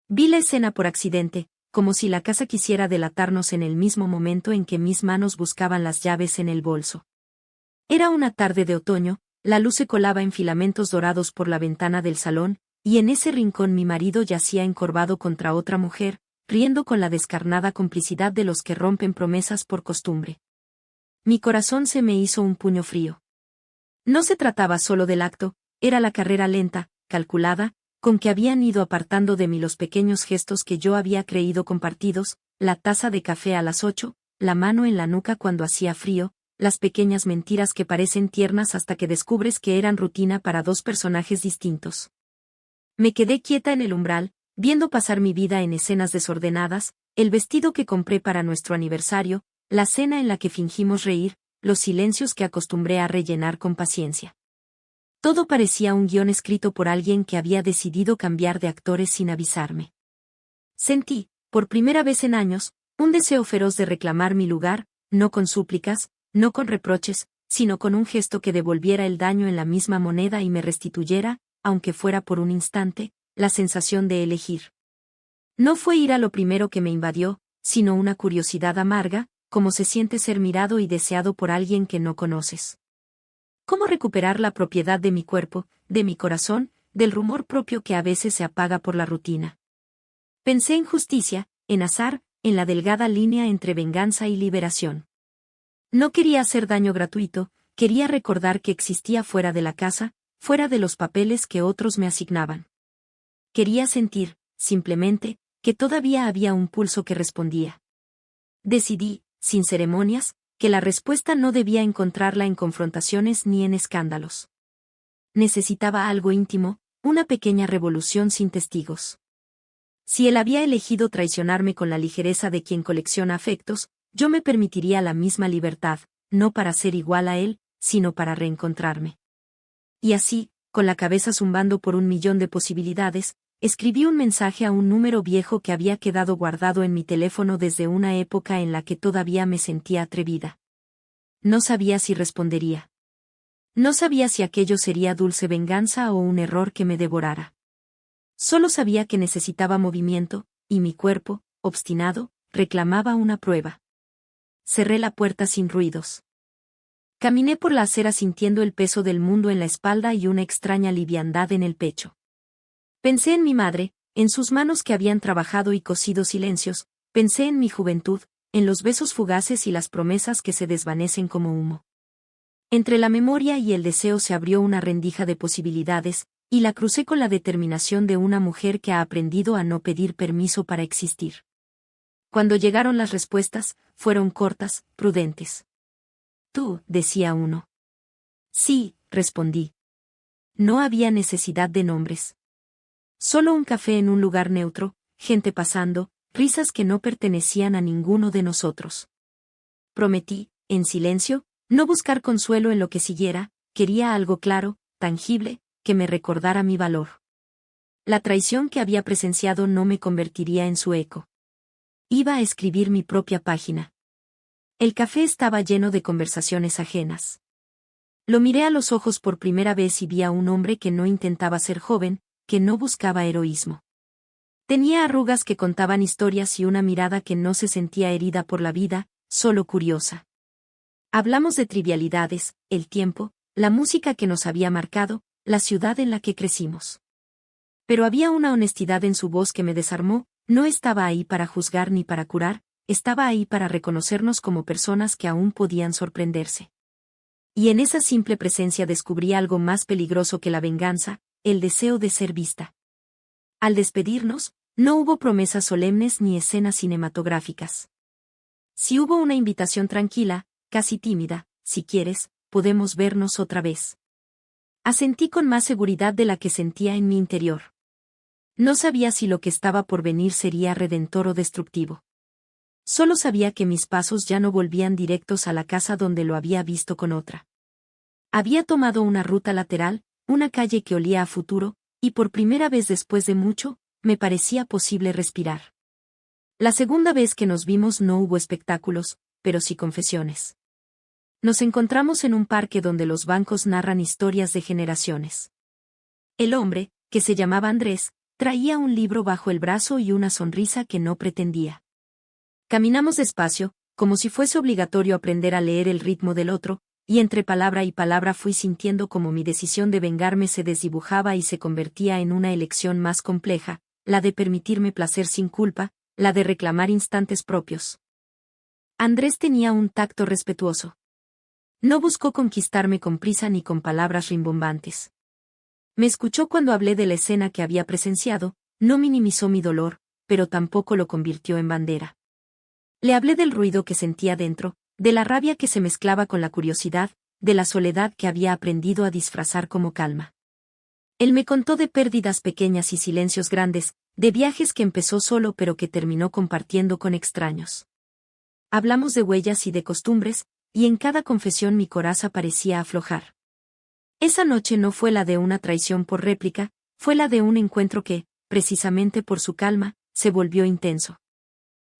Vi la escena por accidente, como si la casa quisiera delatarnos en el mismo momento en que mis manos buscaban las llaves en el bolso. Era una tarde de otoño, la luz se colaba en filamentos dorados por la ventana del salón, y en ese rincón mi marido yacía encorvado contra otra mujer, riendo con la descarnada complicidad de los que rompen promesas por costumbre. Mi corazón se me hizo un puño frío. No se trataba solo del acto, era la carrera lenta, calculada, con que habían ido apartando de mí los pequeños gestos que yo había creído compartidos, la taza de café a las 8, la mano en la nuca cuando hacía frío, las pequeñas mentiras que parecen tiernas hasta que descubres que eran rutina para dos personajes distintos. Me quedé quieta en el umbral, viendo pasar mi vida en escenas desordenadas, el vestido que compré para nuestro aniversario, la cena en la que fingimos reír, los silencios que acostumbré a rellenar con paciencia. Todo parecía un guión escrito por alguien que había decidido cambiar de actores sin avisarme. Sentí, por primera vez en años, un deseo feroz de reclamar mi lugar, no con súplicas, no con reproches, sino con un gesto que devolviera el daño en la misma moneda y me restituyera, aunque fuera por un instante, la sensación de elegir. No fue ira lo primero que me invadió, sino una curiosidad amarga, como se siente ser mirado y deseado por alguien que no conoces. ¿Cómo recuperar la propiedad de mi cuerpo, de mi corazón, del rumor propio que a veces se apaga por la rutina? Pensé en justicia, en azar, en la delgada línea entre venganza y liberación. No quería hacer daño gratuito, quería recordar que existía fuera de la casa, fuera de los papeles que otros me asignaban. Quería sentir, simplemente, que todavía había un pulso que respondía. Decidí, sin ceremonias, que la respuesta no debía encontrarla en confrontaciones ni en escándalos. Necesitaba algo íntimo, una pequeña revolución sin testigos. Si él había elegido traicionarme con la ligereza de quien colecciona afectos, yo me permitiría la misma libertad, no para ser igual a él, sino para reencontrarme. Y así, con la cabeza zumbando por un millón de posibilidades, escribí un mensaje a un número viejo que había quedado guardado en mi teléfono desde una época en la que todavía me sentía atrevida. No sabía si respondería. No sabía si aquello sería dulce venganza o un error que me devorara. Solo sabía que necesitaba movimiento, y mi cuerpo, obstinado, reclamaba una prueba. Cerré la puerta sin ruidos. Caminé por la acera sintiendo el peso del mundo en la espalda y una extraña liviandad en el pecho. Pensé en mi madre, en sus manos que habían trabajado y cosido silencios, pensé en mi juventud, en los besos fugaces y las promesas que se desvanecen como humo. Entre la memoria y el deseo se abrió una rendija de posibilidades, y la crucé con la determinación de una mujer que ha aprendido a no pedir permiso para existir. Cuando llegaron las respuestas, fueron cortas, prudentes. Tú, decía uno. Sí, respondí. No había necesidad de nombres. Solo un café en un lugar neutro, gente pasando, risas que no pertenecían a ninguno de nosotros. Prometí, en silencio, no buscar consuelo en lo que siguiera, quería algo claro, tangible, que me recordara mi valor. La traición que había presenciado no me convertiría en su eco. Iba a escribir mi propia página. El café estaba lleno de conversaciones ajenas. Lo miré a los ojos por primera vez y vi a un hombre que no intentaba ser joven, que no buscaba heroísmo. Tenía arrugas que contaban historias y una mirada que no se sentía herida por la vida, solo curiosa. Hablamos de trivialidades, el tiempo, la música que nos había marcado, la ciudad en la que crecimos. Pero había una honestidad en su voz que me desarmó, no estaba ahí para juzgar ni para curar, estaba ahí para reconocernos como personas que aún podían sorprenderse. Y en esa simple presencia descubrí algo más peligroso que la venganza, el deseo de ser vista. Al despedirnos, no hubo promesas solemnes ni escenas cinematográficas. Si hubo una invitación tranquila, casi tímida, si quieres, podemos vernos otra vez. Asentí con más seguridad de la que sentía en mi interior. No sabía si lo que estaba por venir sería redentor o destructivo. Solo sabía que mis pasos ya no volvían directos a la casa donde lo había visto con otra. Había tomado una ruta lateral, una calle que olía a futuro, y por primera vez después de mucho, me parecía posible respirar. La segunda vez que nos vimos no hubo espectáculos, pero sí confesiones. Nos encontramos en un parque donde los bancos narran historias de generaciones. El hombre, que se llamaba Andrés, Traía un libro bajo el brazo y una sonrisa que no pretendía. Caminamos despacio, como si fuese obligatorio aprender a leer el ritmo del otro, y entre palabra y palabra fui sintiendo como mi decisión de vengarme se desdibujaba y se convertía en una elección más compleja, la de permitirme placer sin culpa, la de reclamar instantes propios. Andrés tenía un tacto respetuoso. No buscó conquistarme con prisa ni con palabras rimbombantes. Me escuchó cuando hablé de la escena que había presenciado, no minimizó mi dolor, pero tampoco lo convirtió en bandera. Le hablé del ruido que sentía dentro, de la rabia que se mezclaba con la curiosidad, de la soledad que había aprendido a disfrazar como calma. Él me contó de pérdidas pequeñas y silencios grandes, de viajes que empezó solo pero que terminó compartiendo con extraños. Hablamos de huellas y de costumbres, y en cada confesión mi coraza parecía aflojar. Esa noche no fue la de una traición por réplica, fue la de un encuentro que, precisamente por su calma, se volvió intenso.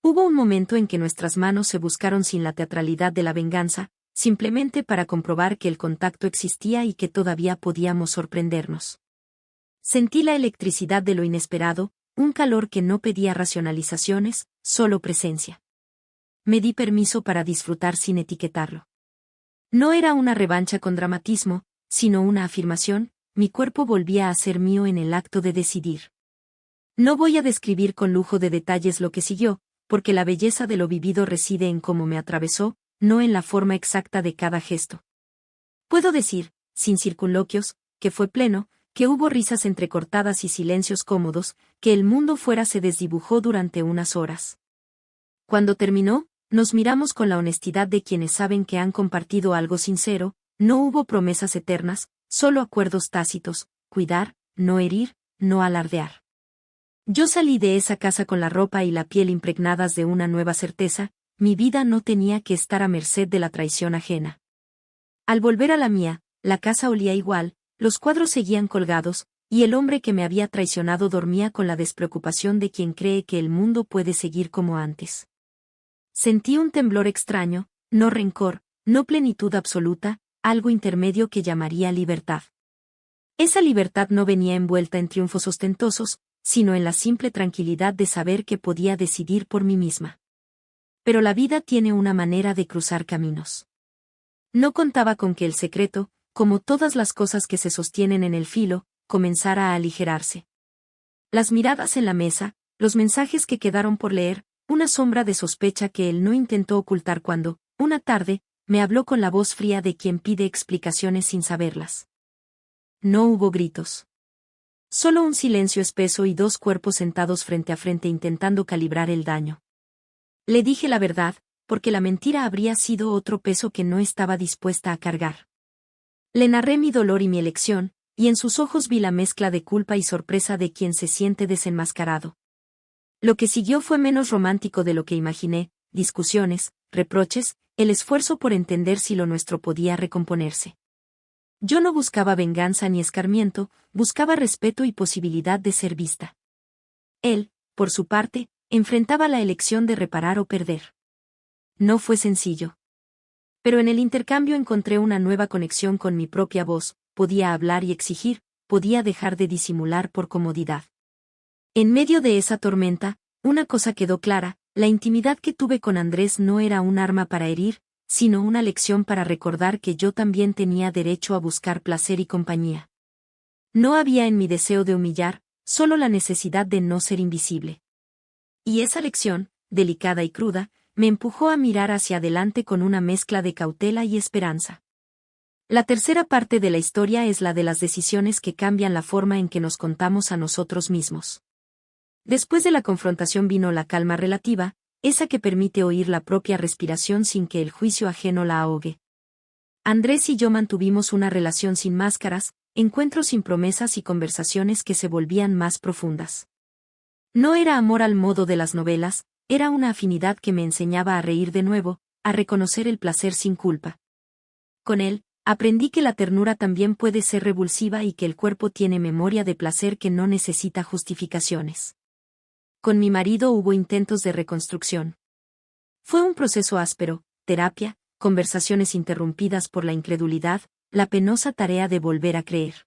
Hubo un momento en que nuestras manos se buscaron sin la teatralidad de la venganza, simplemente para comprobar que el contacto existía y que todavía podíamos sorprendernos. Sentí la electricidad de lo inesperado, un calor que no pedía racionalizaciones, solo presencia. Me di permiso para disfrutar sin etiquetarlo. No era una revancha con dramatismo, sino una afirmación, mi cuerpo volvía a ser mío en el acto de decidir. No voy a describir con lujo de detalles lo que siguió, porque la belleza de lo vivido reside en cómo me atravesó, no en la forma exacta de cada gesto. Puedo decir, sin circunloquios, que fue pleno, que hubo risas entrecortadas y silencios cómodos, que el mundo fuera se desdibujó durante unas horas. Cuando terminó, nos miramos con la honestidad de quienes saben que han compartido algo sincero, no hubo promesas eternas, solo acuerdos tácitos, cuidar, no herir, no alardear. Yo salí de esa casa con la ropa y la piel impregnadas de una nueva certeza, mi vida no tenía que estar a merced de la traición ajena. Al volver a la mía, la casa olía igual, los cuadros seguían colgados, y el hombre que me había traicionado dormía con la despreocupación de quien cree que el mundo puede seguir como antes. Sentí un temblor extraño, no rencor, no plenitud absoluta, algo intermedio que llamaría libertad. Esa libertad no venía envuelta en triunfos ostentosos, sino en la simple tranquilidad de saber que podía decidir por mí misma. Pero la vida tiene una manera de cruzar caminos. No contaba con que el secreto, como todas las cosas que se sostienen en el filo, comenzara a aligerarse. Las miradas en la mesa, los mensajes que quedaron por leer, una sombra de sospecha que él no intentó ocultar cuando, una tarde, me habló con la voz fría de quien pide explicaciones sin saberlas. No hubo gritos. Solo un silencio espeso y dos cuerpos sentados frente a frente intentando calibrar el daño. Le dije la verdad, porque la mentira habría sido otro peso que no estaba dispuesta a cargar. Le narré mi dolor y mi elección, y en sus ojos vi la mezcla de culpa y sorpresa de quien se siente desenmascarado. Lo que siguió fue menos romántico de lo que imaginé, discusiones, reproches, el esfuerzo por entender si lo nuestro podía recomponerse. Yo no buscaba venganza ni escarmiento, buscaba respeto y posibilidad de ser vista. Él, por su parte, enfrentaba la elección de reparar o perder. No fue sencillo. Pero en el intercambio encontré una nueva conexión con mi propia voz, podía hablar y exigir, podía dejar de disimular por comodidad. En medio de esa tormenta, una cosa quedó clara, la intimidad que tuve con Andrés no era un arma para herir, sino una lección para recordar que yo también tenía derecho a buscar placer y compañía. No había en mi deseo de humillar, solo la necesidad de no ser invisible. Y esa lección, delicada y cruda, me empujó a mirar hacia adelante con una mezcla de cautela y esperanza. La tercera parte de la historia es la de las decisiones que cambian la forma en que nos contamos a nosotros mismos. Después de la confrontación vino la calma relativa, esa que permite oír la propia respiración sin que el juicio ajeno la ahogue. Andrés y yo mantuvimos una relación sin máscaras, encuentros sin promesas y conversaciones que se volvían más profundas. No era amor al modo de las novelas, era una afinidad que me enseñaba a reír de nuevo, a reconocer el placer sin culpa. Con él, aprendí que la ternura también puede ser revulsiva y que el cuerpo tiene memoria de placer que no necesita justificaciones. Con mi marido hubo intentos de reconstrucción. Fue un proceso áspero, terapia, conversaciones interrumpidas por la incredulidad, la penosa tarea de volver a creer.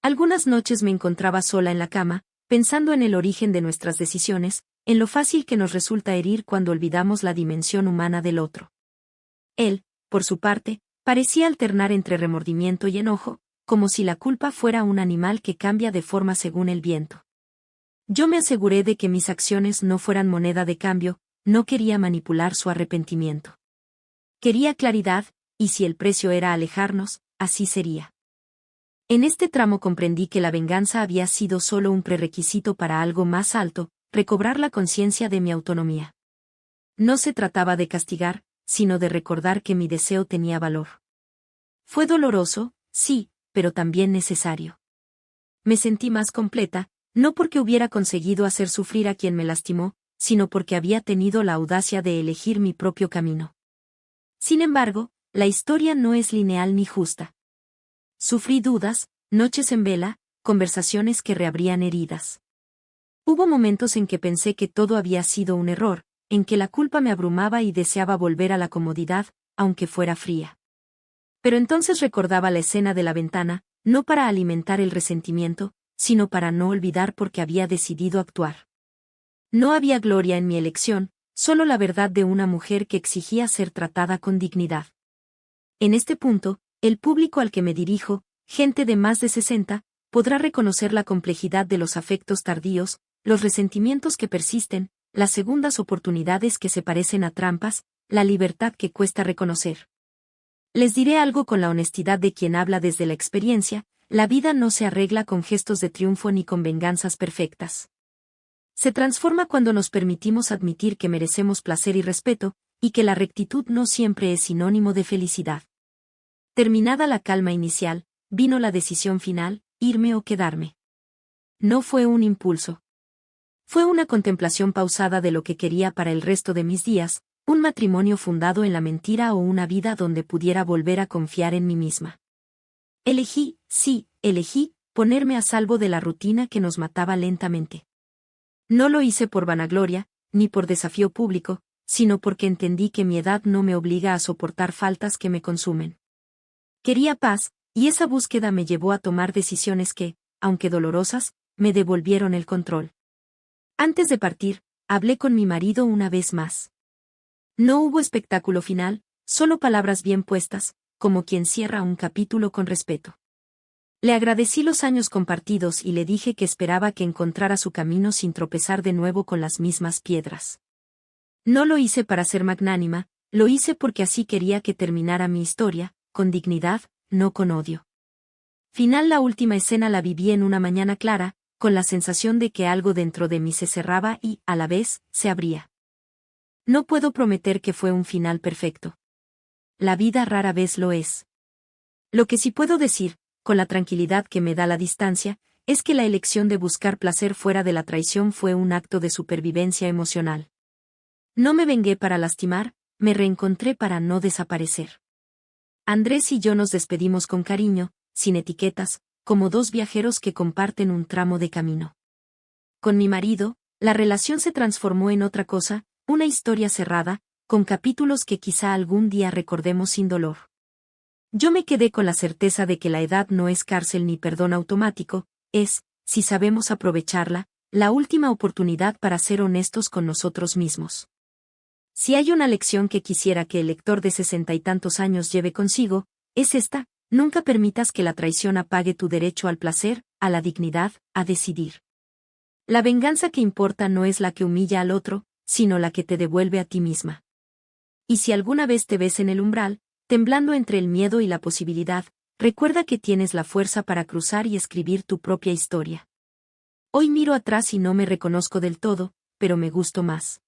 Algunas noches me encontraba sola en la cama, pensando en el origen de nuestras decisiones, en lo fácil que nos resulta herir cuando olvidamos la dimensión humana del otro. Él, por su parte, parecía alternar entre remordimiento y enojo, como si la culpa fuera un animal que cambia de forma según el viento. Yo me aseguré de que mis acciones no fueran moneda de cambio, no quería manipular su arrepentimiento. Quería claridad, y si el precio era alejarnos, así sería. En este tramo comprendí que la venganza había sido solo un prerequisito para algo más alto, recobrar la conciencia de mi autonomía. No se trataba de castigar, sino de recordar que mi deseo tenía valor. Fue doloroso, sí, pero también necesario. Me sentí más completa, no porque hubiera conseguido hacer sufrir a quien me lastimó, sino porque había tenido la audacia de elegir mi propio camino. Sin embargo, la historia no es lineal ni justa. Sufrí dudas, noches en vela, conversaciones que reabrían heridas. Hubo momentos en que pensé que todo había sido un error, en que la culpa me abrumaba y deseaba volver a la comodidad, aunque fuera fría. Pero entonces recordaba la escena de la ventana, no para alimentar el resentimiento, sino para no olvidar porque había decidido actuar. No había gloria en mi elección, solo la verdad de una mujer que exigía ser tratada con dignidad. En este punto, el público al que me dirijo, gente de más de 60, podrá reconocer la complejidad de los afectos tardíos, los resentimientos que persisten, las segundas oportunidades que se parecen a trampas, la libertad que cuesta reconocer. Les diré algo con la honestidad de quien habla desde la experiencia: la vida no se arregla con gestos de triunfo ni con venganzas perfectas. Se transforma cuando nos permitimos admitir que merecemos placer y respeto, y que la rectitud no siempre es sinónimo de felicidad. Terminada la calma inicial, vino la decisión final: irme o quedarme. No fue un impulso. Fue una contemplación pausada de lo que quería para el resto de mis días, un matrimonio fundado en la mentira o una vida donde pudiera volver a confiar en mí misma. Elegí, sí, elegí, ponerme a salvo de la rutina que nos mataba lentamente. No lo hice por vanagloria, ni por desafío público, sino porque entendí que mi edad no me obliga a soportar faltas que me consumen. Quería paz, y esa búsqueda me llevó a tomar decisiones que, aunque dolorosas, me devolvieron el control. Antes de partir, hablé con mi marido una vez más. No hubo espectáculo final, solo palabras bien puestas, como quien cierra un capítulo con respeto. Le agradecí los años compartidos y le dije que esperaba que encontrara su camino sin tropezar de nuevo con las mismas piedras. No lo hice para ser magnánima, lo hice porque así quería que terminara mi historia, con dignidad, no con odio. Final. La última escena la viví en una mañana clara, con la sensación de que algo dentro de mí se cerraba y, a la vez, se abría. No puedo prometer que fue un final perfecto. La vida rara vez lo es. Lo que sí puedo decir, con la tranquilidad que me da la distancia, es que la elección de buscar placer fuera de la traición fue un acto de supervivencia emocional. No me vengué para lastimar, me reencontré para no desaparecer. Andrés y yo nos despedimos con cariño, sin etiquetas, como dos viajeros que comparten un tramo de camino. Con mi marido, la relación se transformó en otra cosa, una historia cerrada, con capítulos que quizá algún día recordemos sin dolor. Yo me quedé con la certeza de que la edad no es cárcel ni perdón automático, es, si sabemos aprovecharla, la última oportunidad para ser honestos con nosotros mismos. Si hay una lección que quisiera que el lector de 60 y tantos años lleve consigo, es esta: nunca permitas que la traición apague tu derecho al placer, a la dignidad, a decidir. La venganza que importa no es la que humilla al otro, sino la que te devuelve a ti misma. Y si alguna vez te ves en el umbral, temblando entre el miedo y la posibilidad, recuerda que tienes la fuerza para cruzar y escribir tu propia historia. Hoy miro atrás y no me reconozco del todo, pero me gusto más.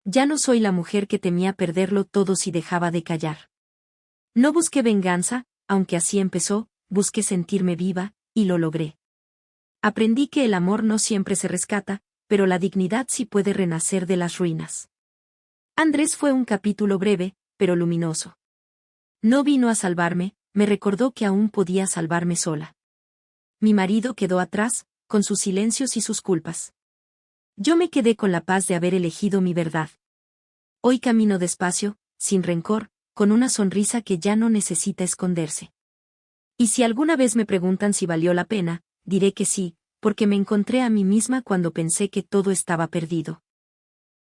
Ya no soy la mujer que temía perderlo todo si dejaba de callar. No busqué venganza, aunque así empezó, busqué sentirme viva, y lo logré. Aprendí que el amor no siempre se rescata, pero la dignidad sí puede renacer de las ruinas. Andrés fue un capítulo breve, pero luminoso. No vino a salvarme, me recordó que aún podía salvarme sola. Mi marido quedó atrás, con sus silencios y sus culpas. Yo me quedé con la paz de haber elegido mi verdad. Hoy camino despacio, sin rencor, con una sonrisa que ya no necesita esconderse. Y si alguna vez me preguntan si valió la pena, diré que sí, porque me encontré a mí misma cuando pensé que todo estaba perdido.